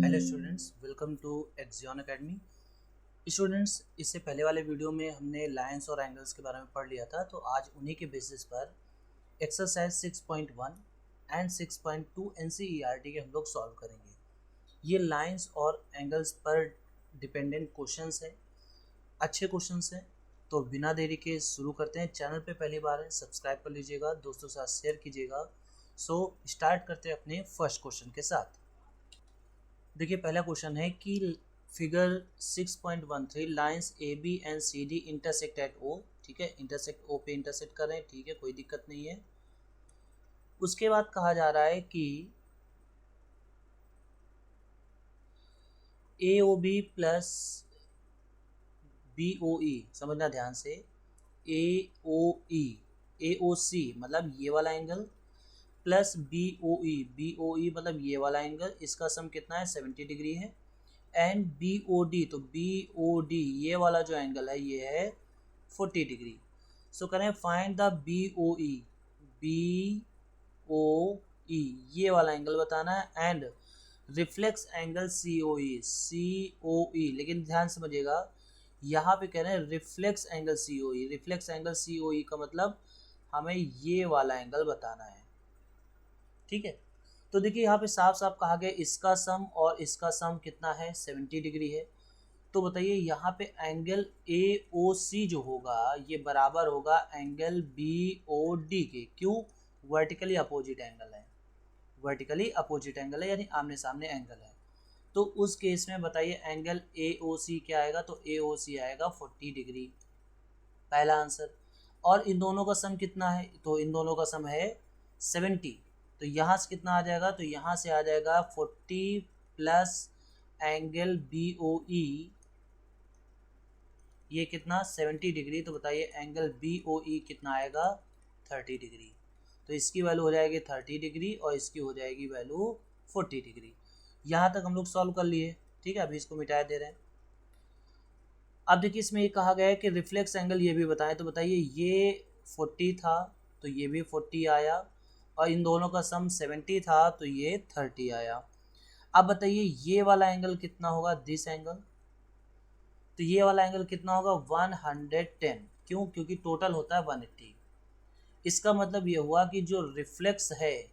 Hello students, welcome to Axion academy. Students, इससे पहले वाले वीडियो में हमने लाइंस और एंगल्स के बारे में पढ़ लिया था, तो आज उन्हीं के बेसिस पर एक्सरसाइज 6.1 एंड 6.2 एनसीईआरटी के हम लोग सॉल्व करेंगे। ये लाइंस और एंगल्स पर डिपेंडेंट क्वेश्चंस हैं, अच्छे क्वेश्चंस हैं। तो बिना देरी के शुरू करते हैं। चैनल पे पहली बार है, सब्सक्राइब कर लीजिएगा, दोस्तों के साथ शेयर कीजिएगा। सो स्टार्ट करते हैं अपने फर्स्ट क्वेश्चन के साथ। देखिए, पहला क्वेश्चन है कि figure 6.13 lines A B and C D intersect at O. ठीक है, इंटरसेक्ट ओ पे इंटरसेक्ट कर रहे हैं, ठीक है, कोई दिक्कत नहीं है। उसके बाद कहा जा रहा है कि A O B plus B O E, समझना ध्यान से, ए ओ ई ए ओ सी मतलब ये वाला एंगल प्लस बी ओ ई मतलब ये वाला एंगल, इसका सम कितना है 70 डिग्री है। एंड बी ओ डी, तो बी ओ डी ये वाला जो एंगल है ये है 40 डिग्री। सो करें फाइंड द बी ओ ई ये वाला एंगल बताना है। एंड रिफ्लेक्स एंगल सी ओ ई, लेकिन ध्यान समझिएगा, यहाँ पे कह रहे हैं रिफ्लेक्स एंगल सी ओ ई। रिफ्लेक्स एंगल सी ओ ई का मतलब हमें ये वाला एंगल बताना है, ठीक है। तो देखिए यहाँ पे साफ साफ कहा गया इसका सम और इसका सम कितना है 70 डिग्री है। तो बताइए यहाँ पे एंगल ए ओ सी जो होगा ये बराबर होगा एंगल बी ओ डी के। क्यों? वर्टिकली अपोजिट एंगल है, वर्टिकली अपोजिट एंगल है, यानी आमने सामने एंगल है। तो उस केस में बताइए एंगल ए ओ सी क्या आएगा, तो ए ओ सी आएगा 40 डिग्री, पहला आंसर। और इन दोनों का सम कितना है, तो इन दोनों का सम है 70। तो यहाँ से कितना आ जाएगा, तो यहाँ से आ जाएगा 40 प्लस एंगल बी ओ ई, ये कितना 70 डिग्री। तो बताइए एंगल बी ओ ई कितना आएगा 30 डिग्री। तो इसकी वैल्यू हो जाएगी 30 डिग्री और इसकी हो जाएगी वैल्यू 40 डिग्री। यहाँ तक हम लोग सॉल्व कर लिए, ठीक है। अभी इसको मिटा दे रहे हैं। अब देखिए इसमें ये कहा गया है कि रिफ्लेक्स एंगल ये भी बताएं। तो बताइए ये 40 था तो ये भी 40 आया, और इन दोनों का सम 70 था तो ये 30 आया। अब बताइए ये वाला एंगल कितना होगा, दिस एंगल। तो ये वाला एंगल कितना होगा 110। क्यों? क्योंकि टोटल होता है 180। इसका मतलब ये हुआ कि जो रिफ्लेक्स है,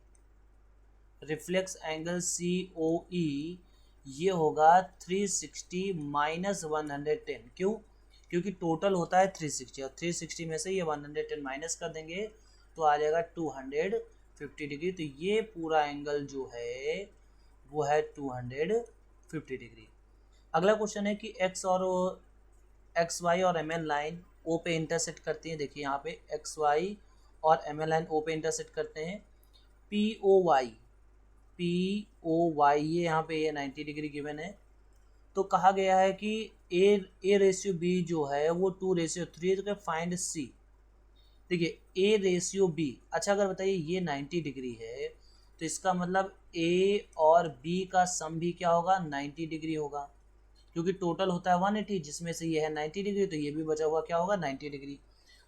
रिफ्लेक्स एंगल सी ओ ई ये होगा 360 माइनस 110। क्यों? क्योंकि टोटल होता है 360 और 360 में से ये 110 माइनस कर देंगे तो आ जाएगा 250 डिग्री। तो ये पूरा एंगल जो है वो है 250 डिग्री। अगला क्वेश्चन है कि एक्स वाई और एम एन लाइन ओ पे इंटरसेक्ट करती हैं। देखिए यहाँ पे एक्स वाई और एम एन लाइन ओ पे इंटरसेक्ट करते हैं। पी ओ वाई ये यहाँ पे ये 90 डिग्री गिवन है। तो कहा गया है कि ए रेशियो बी जो है वो 2:3 है। तो फाइंड सी। देखिए ए रेशियो बी, अच्छा अगर बताइए ये 90 डिग्री है तो इसका मतलब ए और बी का सम भी क्या होगा 90 डिग्री होगा, क्योंकि टोटल होता है 180 जिसमें से ये है 90 डिग्री, तो ये भी बचा हुआ क्या होगा 90 डिग्री।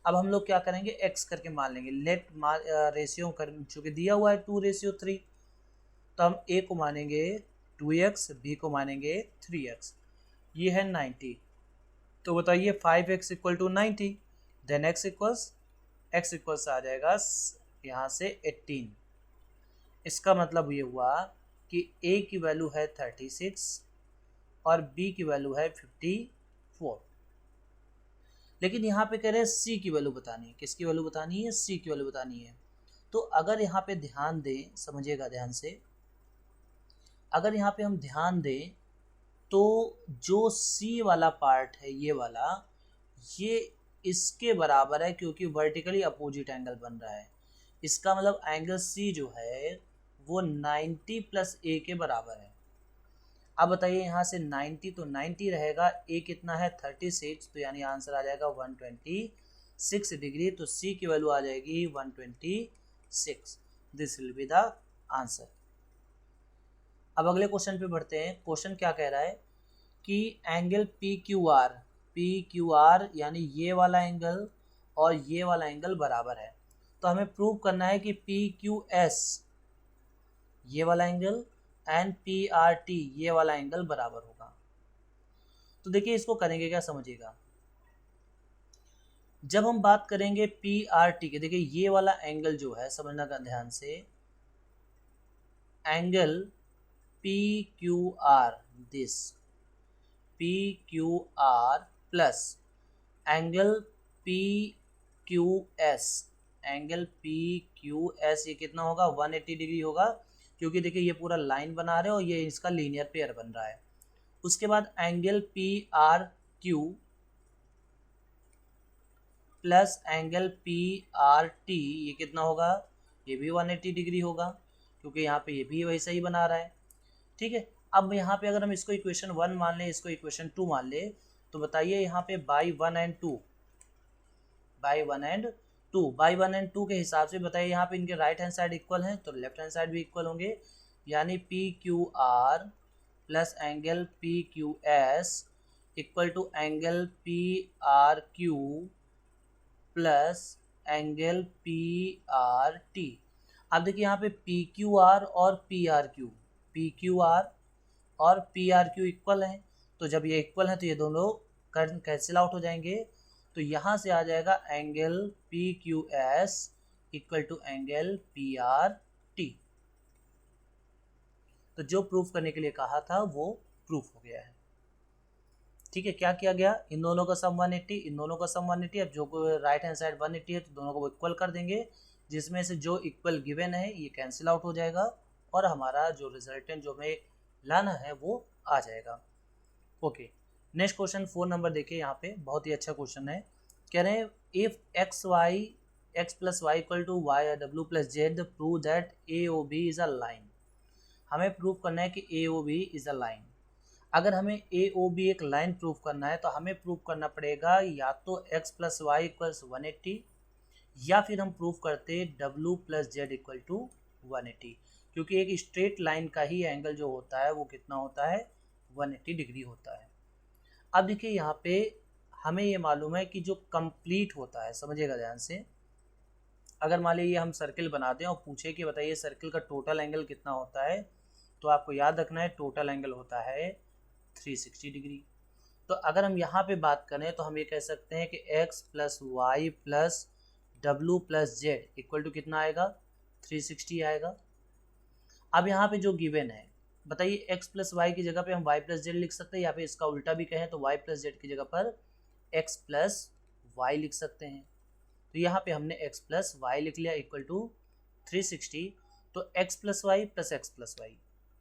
अब हम लोग क्या करेंगे, एक्स करके मान लेंगे। लेट रेशियो कर चूँकि दिया हुआ है 2:3, तो हम ए को मानेंगे 2x, बी को मानेंगे 3x। ये है 90। तो बताइए 5x equal to 90, then x equals आ जाएगा यहाँ से 18। इसका मतलब ये हुआ कि a की वैल्यू है 36 और b की वैल्यू है 54। लेकिन यहाँ पे कह रहे हैं c की वैल्यू बतानी है। किसकी वैल्यू बतानी है? c की वैल्यू बतानी है। तो अगर यहाँ पे ध्यान दें, समझिएगा ध्यान से, अगर यहाँ पे हम ध्यान दें तो जो c वाला पार्ट है ये वाला, ये इसके बराबर है क्योंकि वर्टिकली अपोजिट एंगल बन रहा है। इसका मतलब एंगल c जो है वो 90 प्लस a के बराबर है। अब बताइए यहाँ से 90 तो 90 रहेगा, a कितना है 36, तो यानी आंसर आ जाएगा 126 डिग्री। तो c की वैल्यू आ जाएगी 126। This will be the answer. अब अगले क्वेश्चन पे बढ़ते हैं। क्वेश्चन क्या कह रहा है कि एंगल पी क्यू आर यानी ये वाला एंगल और ये वाला एंगल बराबर है। तो हमें प्रूव करना है कि पी क्यू एस ये वाला angle and P R T ये वाला एंगल बराबर होगा। तो देखिए इसको करेंगे क्या, समझिएगा। जब हम बात करेंगे पी आर टी के, देखिए ये वाला एंगल जो है, समझना का ध्यान से, angle P Q are, this P Q R plus angle P Q S, angle P Q S ये कितना होगा, 180 डिग्री होगा, क्योंकि देखिए ये पूरा लाइन बना रहे हो और ये इसका लीनियर पेयर बन रहा है। उसके बाद angle P R Q plus angle P R T ये कितना होगा, ये भी 180 डिग्री होगा, क्योंकि यहाँ पे ये भी वैसा ही बना रहा है। ठीक है, अब यहाँ पे अगर हम इसको इक्वेशन 1 मान लें, इसको इक्वेशन 2 मान ले, तो बताइए यहाँ पे by 1 and 2, by 1 and 2, by 1 and 2 के हिसाब से बताइए यहाँ पे इनके राइट हैंड साइड इक्वल हैं तो लेफ्ट हैंड साइड भी इक्वल होंगे, यानी P Q R plus angle P Q S equal to angle P R Q plus angle P R T. अब देखिए यहाँ पे पी क्यू आर और P R Q, P Q R और P R Q equal हैं, तो जब ये इक्वल हैं तो ये दोनों कैंसिल आउट हो जाएंगे, तो यहाँ से आ जाएगा angle P Q S equal to angle P R T. तो जो प्रूफ करने के लिए कहा था वो प्रूफ हो गया है। ठीक है, क्या किया गया, इन दोनों का सम 180, इन दोनों का सम 180, अब जो राइट हैंड साइड 180 है तो दोनों को इक्वल कर देंगे, जिसमें से जो इक्वल गिवन है ये कैंसिल आउट हो जाएगा और हमारा जो रिजल्टेंट जो हमें लाना है वो आ जाएगा। ओके, नेक्स्ट क्वेश्चन 4 नंबर देखिए, यहाँ पे बहुत ही अच्छा क्वेश्चन है। कह रहे हैं if x plus y equal to y डब्ल्यू plus z prove that A O B is a line. हमें प्रूव करना है कि A O B is a line. अगर हमें ए ओ बी एक लाइन प्रूव करना है तो हमें प्रूव करना पड़ेगा या तो x प्लस वाई इक्वल्स 180, या फिर हम प्रूव करते w plus Z equal to 180, क्योंकि एक स्ट्रेट लाइन का ही एंगल जो होता है वो कितना होता है, 180 डिग्री होता है। अब देखिए यहाँ पे हमें ये मालूम है कि जो कंप्लीट होता है, समझिएगा ध्यान से, अगर मान लीजिए हम सर्किल बना दें और पूछे कि बताइए सर्किल का टोटल एंगल कितना होता है, तो आपको याद रखना है टोटल एंगल होता है 360 डिग्री। तो अगर हम यहाँ पे बात करें तो हम ये कह सकते हैं कि x plus Y plus W plus Z equal to कितना आएगा, 360 आएगा। अब यहाँ पे जो गिवन है, बताइए x प्लस वाई की जगह पे हम y प्लस जेड लिख सकते हैं, या फिर इसका उल्टा भी कहें तो y प्लस जेड की जगह पर x प्लस वाई लिख सकते हैं। तो यहाँ पे हमने x प्लस वाई लिख लिया इक्वल टू 360, तो x plus Y plus x plus y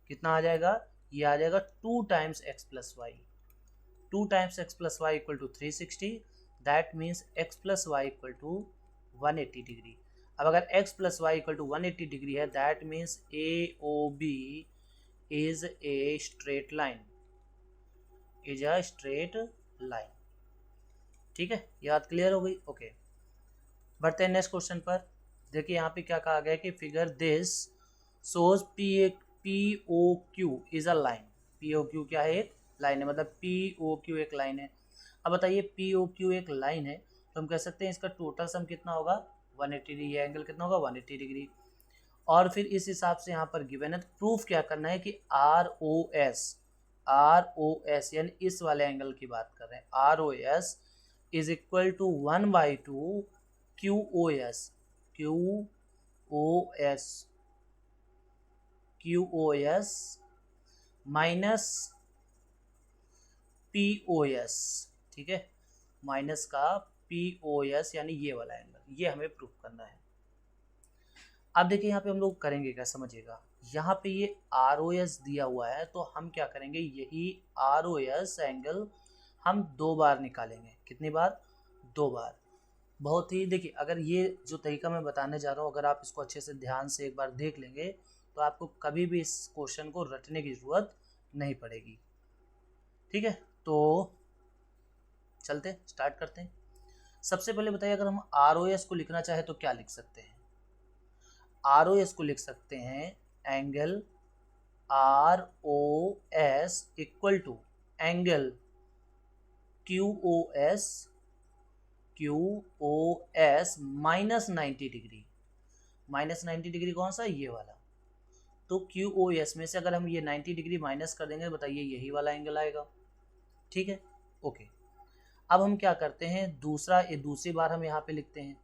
कितना आ जाएगा, ये आ जाएगा 2 times x plus y, 2 times x plus y equal to 360, that means x plus y equal to 180 degree. अब अगर x plus y equal to 180 degree है, that means A O B is a straight line, is a straight line. ठीक है, ये बात clear हो गई। Okay, बढ़ते हैं नेक्स्ट क्वेश्चन पर। देखिए यहाँ पे क्या कहा गया कि figure this shows P O Q is a line. P O Q क्या है, एक लाइन है, मतलब पी ओ क्यू एक लाइन है। अब बताइए पी ओ क्यू एक लाइन है तो हम कह सकते हैं इसका टोटल सम कितना होगा, 180 डिग्री, एंगल कितना होगा, 180 डिग्री। और फिर इस हिसाब से यहाँ पर गिवन है, तो प्रूफ क्या करना है कि आर ओ एस यानी इस वाले एंगल की बात कर रहे हैं, R O S is equal to 1/2 Q O S minus P O S. ठीक है, माइनस का पी ओ एस यानी ये वाला एंगल, ये हमें प्रूफ करना है। अब देखिए यहाँ पे हम लोग करेंगे क्या, समझिएगा, यहाँ पे ये आर ओ एस दिया हुआ है तो हम क्या करेंगे, यही आर ओ एस एंगल हम 2 बार निकालेंगे। कितनी बार, 2 बार। बहुत ही, देखिए अगर ये जो तरीका मैं बताने जा रहा हूँ अगर आप इसको अच्छे से ध्यान से एक बार देख लेंगे तो आपको कभी भी इस क्वेश्चन को रटने की ज़रूरत नहीं पड़ेगी। ठीक है, तो चलते स्टार्ट करते हैं। सबसे पहले बताइए अगर हम आर ओ एस को लिखना चाहे तो क्या लिख सकते हैं, आर ओ एस को लिख सकते हैं angle R O S equal to angle Q O S minus 90 degree. Minus 90 degree कौन सा, ये वाला। तो QoS में से अगर हम ये 90 डिग्री माइनस कर देंगे, बताइए यही वाला एंगल आएगा। ठीक है, ओके। अब हम क्या करते हैं, दूसरी बार हम यहाँ पे लिखते हैं।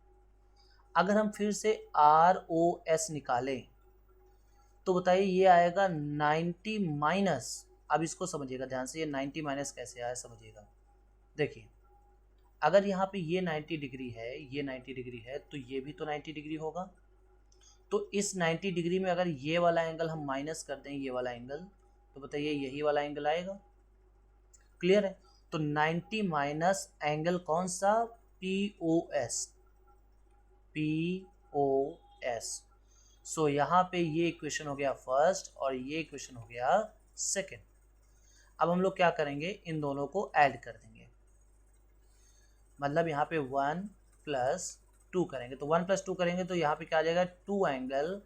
अगर हम फिर से ROS निकालें तो बताइए ये आएगा 90 माइनस, अब इसको समझिएगा ध्यान से, ये 90 माइनस कैसे आया समझिएगा। देखिए अगर यहाँ पे ये 90 डिग्री है, ये 90 डिग्री है, तो ये भी तो 90 डिग्री होगा। तो इस 90 डिग्री में अगर ये वाला एंगल हम माइनस कर दें, ये वाला एंगल, तो बताइए यही वाला एंगल आएगा। क्लियर है? तो 90 माइनस एंगल कौन सा, POS। सो यहाँ पे ये इक्वेशन हो गया फर्स्ट और ये इक्वेशन हो गया सेकेंड। अब हम लोग क्या करेंगे, इन दोनों को ऐड कर देंगे, मतलब यहाँ पे 1 + 2 करेंगे। तो 1 + 2 करेंगे तो यहाँ पे क्या आ जाएगा, 2 एंगल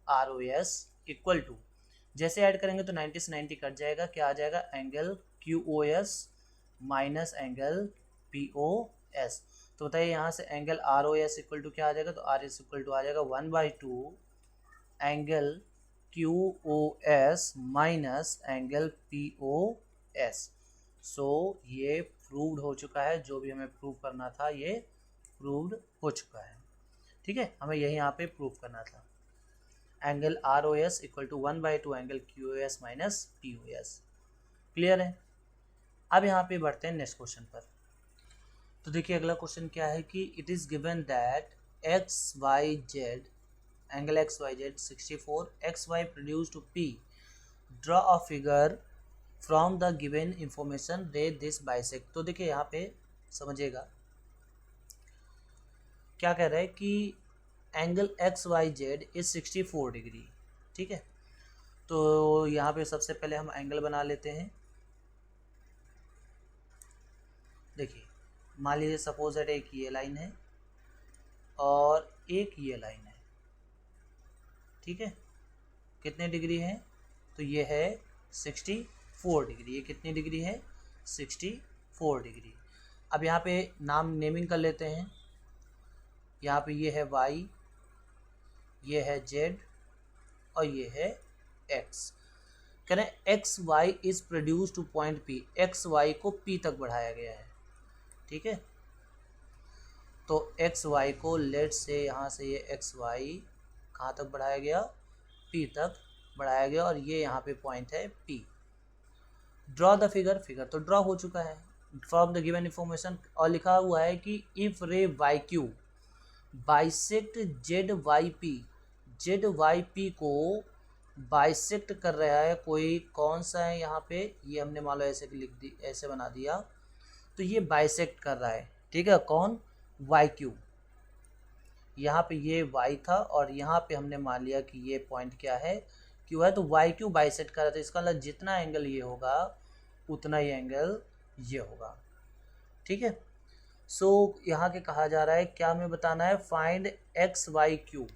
ROS इक्वल टू, जैसे ऐड करेंगे तो 90 से 90 कट जाएगा, क्या आ जाएगा, angle QoS minus angle POS। तो बताइए यहाँ से एंगल ROS इक्वल टू क्या आ जाएगा, तो RS इक्वल टू आ जाएगा 1/2 angle QoS minus angle POS। सो ये प्रूव्ड हो चुका है, जो भी हमें प्रूव करना था ये प्रूव्ड हो चुका है। ठीक है, हमें यही यहाँ पे प्रूव करना था, angle ROS equal to 1/2 angle QoS minus POS। Clear है? अब यहाँ पे बढ़ते हैं नेक्स्ट क्वेश्चन पर। तो देखिए अगला क्वेश्चन क्या है कि it is given that XYZ angle XYZ 64, XY produced to P, draw a figure from the given information, rate this bisect। तो देखिए यहाँ पे समझिएगा क्या कह रहा है कि एंगल XYZ इज 64 डिग्री। ठीक है, तो यहाँ पे सबसे पहले हम एंगल बना लेते हैं। देखिए मान लीजिए सपोज दैट एक ये लाइन है और एक ये लाइन है। ठीक है, कितने डिग्री है, तो ये है 64 डिग्री। ये कितनी डिग्री है, 64 डिग्री। अब यहाँ पे नेमिंग कर लेते हैं। यहाँ पे ये है Y, ये है Z और ये है X। कह रहे हैं XY is produce two point P, XY को P तक बढ़ाया गया है। ठीक है, तो XY को लेट से यहाँ से ये XY कहाँ तक बढ़ाया गया, P तक बढ़ाया गया, और ये यहाँ पे पॉइंट है P। Draw the figure, figure तो ड्रॉ हो चुका है फ्रॉम द गिवन इंफॉर्मेशन, और लिखा हुआ है कि इफ रे YQ बाइसेक्ट ZYP, ZYP को बाइसेक्ट कर रहा है कोई, कौन सा है यहाँ पे, ये हमने मान लो ऐसे लिख दी, ऐसे बना दिया, तो ये बाइसेक्ट कर रहा है। ठीक है, कौन, YQ। यहाँ पे ये Y था और यहाँ पे हमने मान लिया कि ये पॉइंट क्या है, Q है, तो YQ बाइसेक्ट कर रहा था। इसका मतलब जितना एंगल ये होगा उतना ही एंगल ये होगा। ठीक है, सो यहाँ के कहा जा रहा है, क्या हमें बताना है, फाइंड XYQ,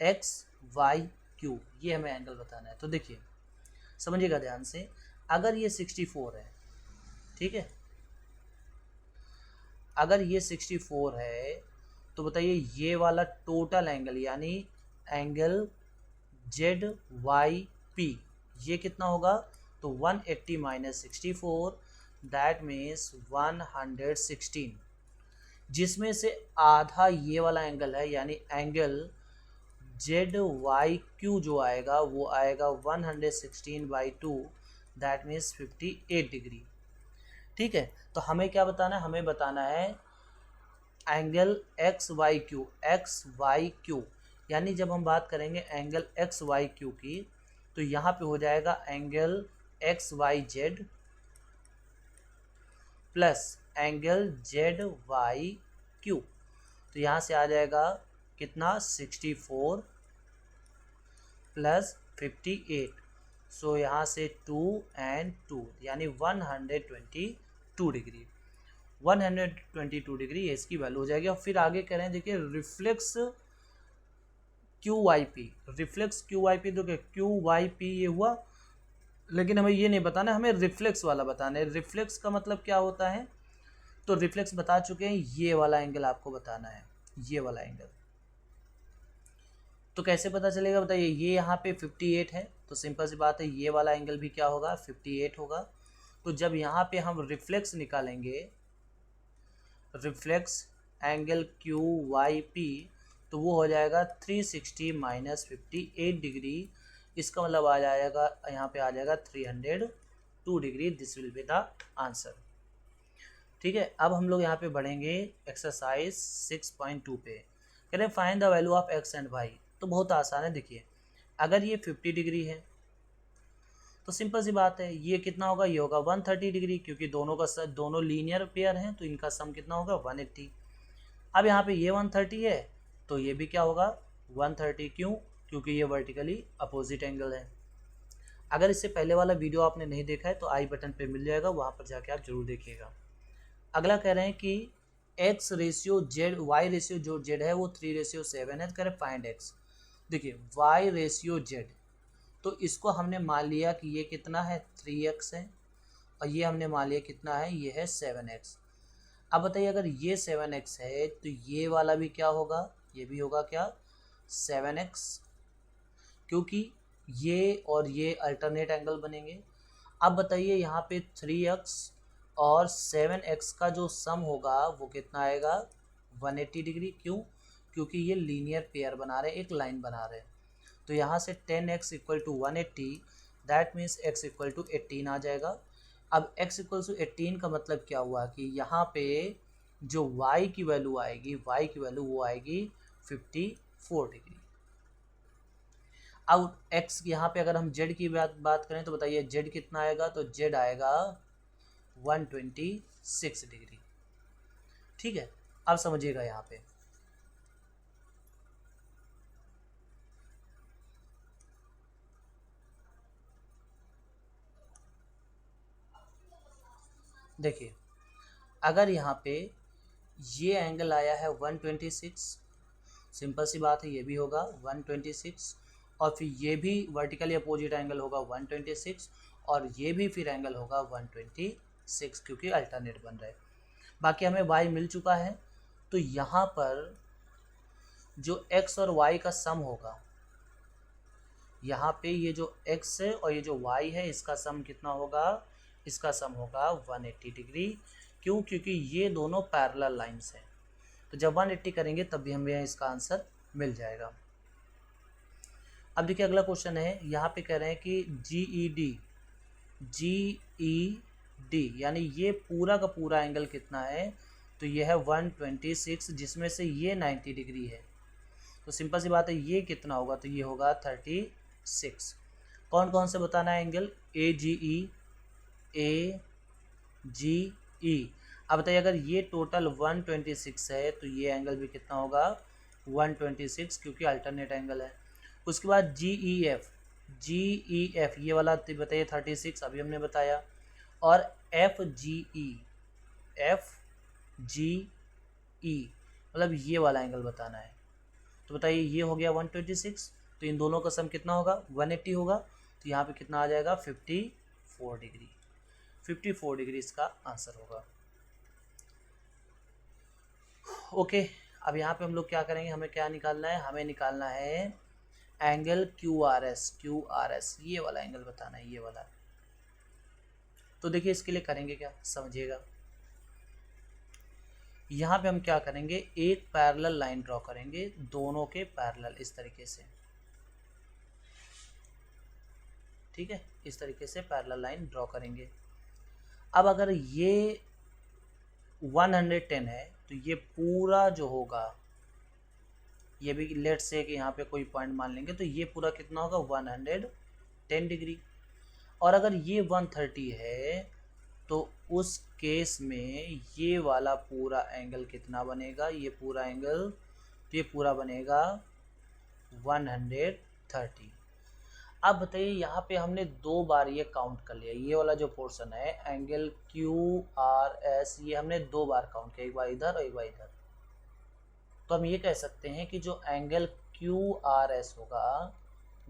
XYQ, ये हमें एंगल बताना है। तो देखिए समझिएगा ध्यान से, अगर ये 64 है, ठीक है, अगर ये 64 है तो बताइए ये वाला टोटल एंगल यानी एंगल ZYP ये कितना होगा, तो 180 माइनस 64 दैट मीन्स 116, जिसमें से आधा ये वाला एंगल है, यानी एंगल ZYQ जो आएगा वो आएगा 116/2 दैट मीन्स 58 डिग्री। ठीक है, तो हमें क्या बताना है, हमें बताना है एंगल XYQ, यानी जब हम बात करेंगे एंगल XYQ की, तो यहाँ पे हो जाएगा angle XYZ plus angle ZYQ, तो यहाँ से आ जाएगा कितना, 64 प्लस 58, सो यहाँ से 2 and 2 यानी 122 डिग्री, 122 डिग्री ये इसकी वैल्यू हो जाएगी। और फिर आगे कह रहे हैं, देखिए रिफ्लेक्स QYP, रिफ्लेक्स QYP, देखिए QYP ये हुआ, लेकिन हमें ये नहीं बताना, हमें रिफ्लेक्स वाला बताना है। रिफ्लेक्स का मतलब क्या होता है, तो रिफ्लेक्स बता चुके हैं, ये वाला एंगल आपको बताना है, ये वाला एंगल। तो कैसे पता चलेगा बताइए, ये यहाँ पे 58 है तो सिंपल सी बात है ये वाला एंगल भी क्या होगा 58 होगा। तो जब यहाँ पे हम रिफ्लेक्स निकालेंगे, reflex angle Q Y P, तो वो हो जाएगा 360 माइनस 58 डिग्री। इसका मतलब आ जाएगा यहाँ पे आ जाएगा 302 degree. This will be the answer. ठीक है, अब हम लोग यहाँ पे बढ़ेंगे एक्सरसाइज 6.2 पे। कह रहे find the value of X and Y. तो बहुत आसान है, देखिए अगर ये 50 डिग्री है तो सिंपल सी बात है ये कितना होगा, ये होगा 130 डिग्री, क्योंकि दोनों लीनियर पेयर हैं तो इनका सम कितना होगा 180। अब यहाँ पे ये 130 है तो ये भी क्या होगा 130। क्यों? क्योंकि ये वर्टिकली अपोजिट एंगल है। अगर इससे पहले वाला वीडियो आपने नहीं देखा है तो आई बटन पे मिल जाएगा, वहाँ पर जाके आप जरूर देखिएगा। अगला कह रहे हैं कि x ratio Z, y ratio जो जेड है वो 3:7 है। तो कह रहे फाइंड x। देखिए y रेशियो जेड, तो इसको हमने मान लिया कि ये कितना है 3x है, और ये हमने मान लिया कितना है, ये है 7x। अब बताइए अगर ये 7x है तो ये वाला भी क्या होगा, ये भी होगा क्या 7x, क्योंकि ये और ये अल्टरनेट एंगल बनेंगे। अब बताइए यहाँ पे 3x और 7x का जो सम होगा वो कितना आएगा 180 डिग्री। क्यों? क्योंकि ये लीनियर पेयर बना रहे, एक लाइन बना रहे। तो यहाँ से 10x equal to 180, that means x equal to 18 आ जाएगा। अब x इक्वल टू 18 का मतलब क्या हुआ कि यहाँ पे जो y की वैल्यू आएगी, y की वैल्यू वो आएगी 54 डिग्री। अब x यहाँ पे अगर हम z की बात करें तो बताइए z कितना आएगा, तो z आएगा 126 डिग्री। ठीक है, अब समझिएगा यहाँ पे देखिए अगर यहाँ पे ये एंगल आया है 126, सिंपल सी बात है ये भी होगा 126, और फिर ये भी वर्टिकली अपोजिट एंगल होगा 126, और ये भी फिर एंगल होगा 126, क्योंकि अल्टरनेट बन रहा है। बाकी हमें y मिल चुका है, तो यहाँ पर जो x और y का सम होगा, यहाँ पे ये जो x है और ये जो y है इसका सम कितना होगा, इसका सम होगा 180 डिग्री। क्यों? क्योंकि ये दोनों पैरेलल लाइंस हैं। तो जब 180 करेंगे तब भी हमें इसका आंसर मिल जाएगा। अब देखिए अगला क्वेश्चन है, यहाँ पे कह रहे हैं कि GED यानी ये पूरा का पूरा एंगल कितना है, तो ये है 126, जिसमें से ये 90 डिग्री है। तो सिंपल सी बात है ये कितना होगा, तो ये होगा 36। कौन कौन से बताना है एंगल, AGE, अब बताइए अगर ये टोटल 126 है तो ये एंगल भी कितना होगा 126, क्योंकि अल्टरनेट एंगल है। उसके बाद GEF ये वाला बताइए 36, अभी हमने बताया। और FGE मतलब ये वाला एंगल बताना है। तो बताइए ये हो गया 126, तो इन दोनों का सम कितना होगा 180 होगा। तो यहाँ पे कितना आ जाएगा 54 डिग्री। 54 डिग्री इसका आंसर होगा। ओके, अब यहाँ पे हम लोग क्या करेंगे, हमें क्या निकालना है, हमें निकालना है एंगल QRS, ये वाला एंगल बताना है, ये वाला। तो देखिए इसके लिए करेंगे क्या, समझिएगा। यहाँ पे हम क्या करेंगे, एक पैरेलल लाइन ड्रॉ करेंगे, दोनों के पैरेलल, इस तरीके से। ठीक है, इस तरीके से पैरेलल लाइन ड्रॉ करेंगे। अब अगर ये 110 है तो ये पूरा जो होगा, ये भी लेट्स से कि यहाँ पे कोई पॉइंट मान लेंगे, तो ये पूरा कितना होगा 110 डिग्री। और अगर ये 130 है तो उस केस में ये वाला पूरा एंगल कितना बनेगा, ये पूरा एंगल, तो ये पूरा बनेगा 130। अब बताइए यहाँ पे हमने 2 बार ये काउंट कर लिया, ये वाला जो पोर्शन है एंगल QRS, ये हमने 2 बार काउंट किया, एक बार इधर और एक बार इधर। तो हम ये कह सकते हैं कि जो एंगल QRS होगा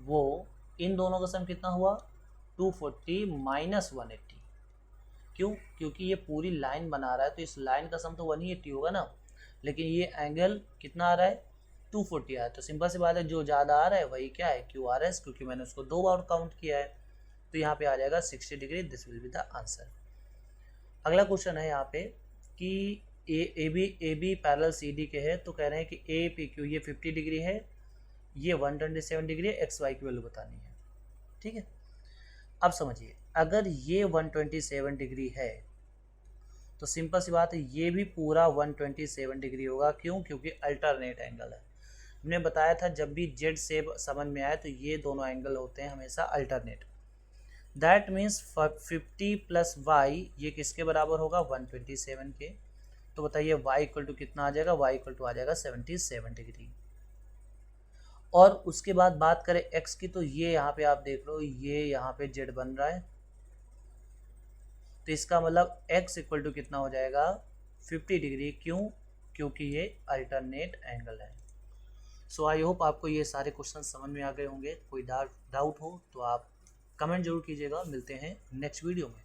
वो इन दोनों का सम कितना हुआ 240 माइनस 180। क्यों? क्योंकि ये पूरी लाइन बना रहा है तो इस लाइन का सम तो 180 होगा ना, लेकिन ये एंगल कितना आ रहा है 240 आया, तो सिंपल सी बात है जो ज़्यादा आ रहा है वही क्या है, QRS, क्योंकि मैंने उसको 2 बार काउंट किया है। तो यहाँ पे आ जाएगा 60 degree, this will be the answer. अगला क्वेश्चन है यहाँ पे कि ए बी पैरेलल CD के है, तो कह रहे हैं कि APQ ये 50 डिग्री है, ये 127 डिग्री है, XY की वैल्यू बतानी है। ठीक है, अब समझिए, अगर ये 127 डिग्री है तो सिंपल सी बात है ये भी पूरा 127 डिग्री होगा। क्यों? क्योंकि अल्टरनेट एंगल है। हमने बताया था जब भी जेड शेप समझ में आए तो ये दोनों एंगल होते हैं हमेशा alternate. That means 50 plus Y ये किसके बराबर होगा, 127 के। तो बताइए y इक्वल टू कितना आ जाएगा, y इक्वल टू आ जाएगा 77 डिग्री। और उसके बाद बात करें x की, तो ये यहाँ पे आप देख लो, ये यहाँ पे z बन रहा है, तो इसका मतलब x इक्वल टू कितना हो जाएगा, 50 डिग्री। क्यों? क्योंकि ये अल्टरनेट एंगल है। सो आई होप आपको ये सारे क्वेश्चन समझ में आ गए होंगे। कोई डाउट हो तो आप कमेंट जरूर कीजिएगा। मिलते हैं नेक्स्ट वीडियो में।